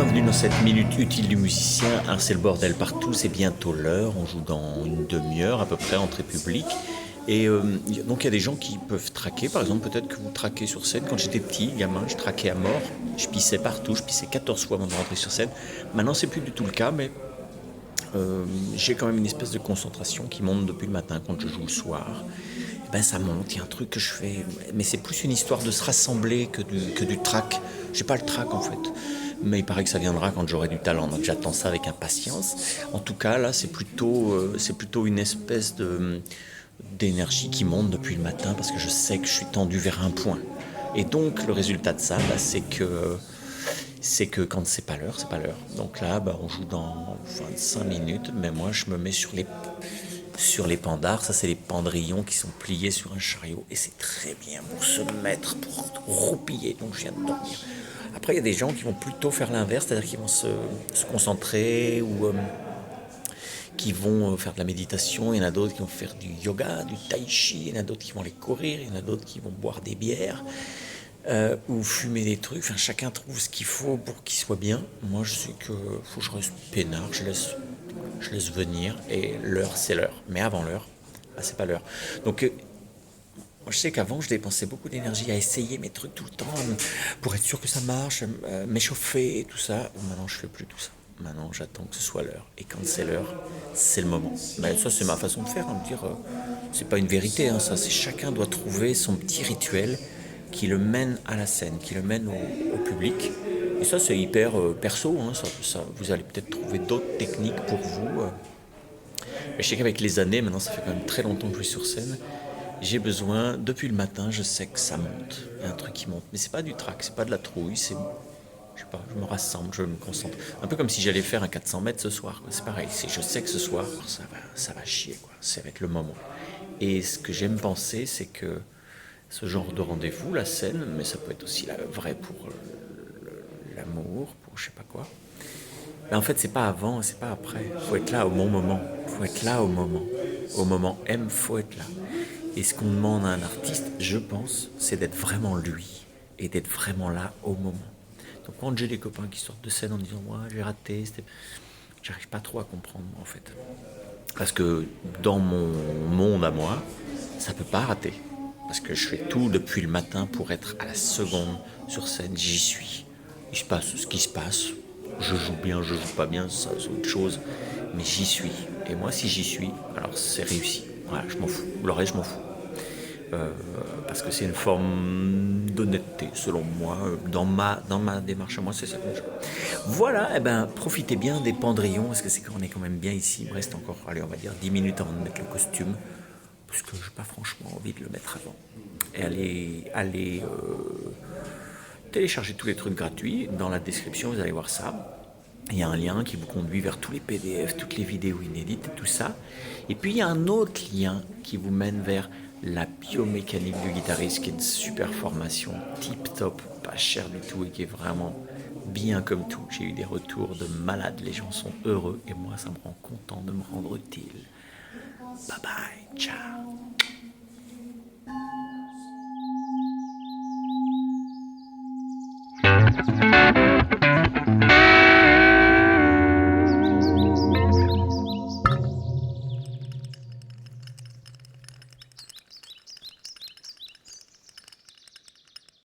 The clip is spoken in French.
Bienvenue dans cette minute utile du musicien. Alors c'est le bordel partout, c'est bientôt l'heure, on joue dans une demi-heure à peu près, entrée publique. Et donc il y a des gens qui peuvent traquer, par exemple peut-être que vous traquez sur scène. Quand j'étais petit, gamin, je traquais à mort, je pissais partout, je pissais 14 fois avant de rentrer sur scène. Maintenant c'est plus du tout le cas, mais j'ai quand même une espèce de concentration qui monte depuis le matin quand je joue le soir. Et ben ça monte, il y a un truc que je fais, mais c'est plus une histoire de se rassembler que du trac. J'ai pas le trac en fait, mais il paraît que ça viendra quand j'aurai du talent, donc j'attends ça avec impatience. En tout cas là c'est plutôt une espèce d'énergie qui monte depuis le matin parce que je sais que je suis tendu vers un point. Et donc le résultat de ça, bah, c'est que quand c'est pas l'heure, c'est pas l'heure. Donc là, bah, on joue dans 25 minutes, mais moi je me mets sur les pendards. Ça, c'est les pendrillons qui sont pliés sur un chariot. Et c'est très bien pour se mettre, pour roupiller. Donc je viens de dormir. Après, il y a des gens qui vont plutôt faire l'inverse, c'est-à-dire qu'ils vont se concentrer ou qui vont faire de la méditation. Il y en a d'autres qui vont faire du yoga, du tai chi. Il y en a d'autres qui vont aller courir. Il y en a d'autres qui vont boire des bières. Ou fumer des trucs, enfin, chacun trouve ce qu'il faut pour qu'il soit bien. Moi je sais que faut que je reste peinard, je laisse venir, et l'heure c'est l'heure. Mais avant l'heure, bah, c'est pas l'heure. Donc moi je sais qu'avant je dépensais beaucoup d'énergie à essayer mes trucs tout le temps, pour être sûr que ça marche, m'échauffer et tout ça. Maintenant je fais plus tout ça. Maintenant j'attends que ce soit l'heure. Et quand c'est l'heure, c'est le moment. Ben, ça c'est ma façon de faire, me dire, c'est pas une vérité, hein, ça c'est chacun doit trouver son petit rituel qui le mène à la scène, qui le mène au public. Et ça, c'est hyper perso. Hein, vous allez peut-être trouver d'autres techniques pour vous. Mais je sais qu'avec les années, maintenant, ça fait quand même très longtemps que je suis sur scène. J'ai besoin, depuis le matin, je sais que ça monte. Il y a un truc qui monte. Mais c'est pas du trac, c'est pas de la trouille. Je sais pas, je me rassemble, je me concentre. Un peu comme si j'allais faire un 400 mètres ce soir. C'est pareil, je sais que ce soir, ça va chier, quoi. Ça va être le moment. Et ce que j'aime penser, c'est que ce genre de rendez-vous, la scène, mais ça peut être aussi vrai pour l'amour, pour je sais pas quoi. Mais en fait, c'est pas avant, c'est pas après. Faut être là au bon moment. Faut être là au moment. Au moment M, faut être là. Et ce qu'on demande à un artiste, je pense, c'est d'être vraiment lui et d'être vraiment là au moment. Donc quand j'ai des copains qui sortent de scène en disant ouais, j'ai raté, j'arrive pas trop à comprendre en fait. Parce que dans mon monde à moi, ça peut pas rater. Parce que je fais tout depuis le matin pour être à la seconde sur scène, j'y suis. Il se passe ce qui se passe. Je joue bien, je joue pas bien, ça c'est autre chose. Mais j'y suis. Et moi, si j'y suis, alors c'est réussi. Voilà, je m'en fous. Le reste, je m'en fous. Parce que c'est une forme d'honnêteté, selon moi. Dans ma démarche à moi, c'est ça que je... Voilà, eh ben, profitez bien des pendrillons, parce que c'est qu'on est quand même bien ici. Il me reste encore, allez, on va dire 10 minutes avant de mettre le costume, parce que je n'ai pas franchement envie de le mettre avant. Et allez télécharger tous les trucs gratuits. Dans la description, vous allez voir ça. Il y a un lien qui vous conduit vers tous les PDF, toutes les vidéos inédites et tout ça. Et puis il y a un autre lien qui vous mène vers la biomécanique du guitariste, qui est une super formation, tip top, pas cher du tout et qui est vraiment bien comme tout. J'ai eu des retours de malades, les gens sont heureux et moi ça me rend content de me rendre utile. Bye bye, ciao.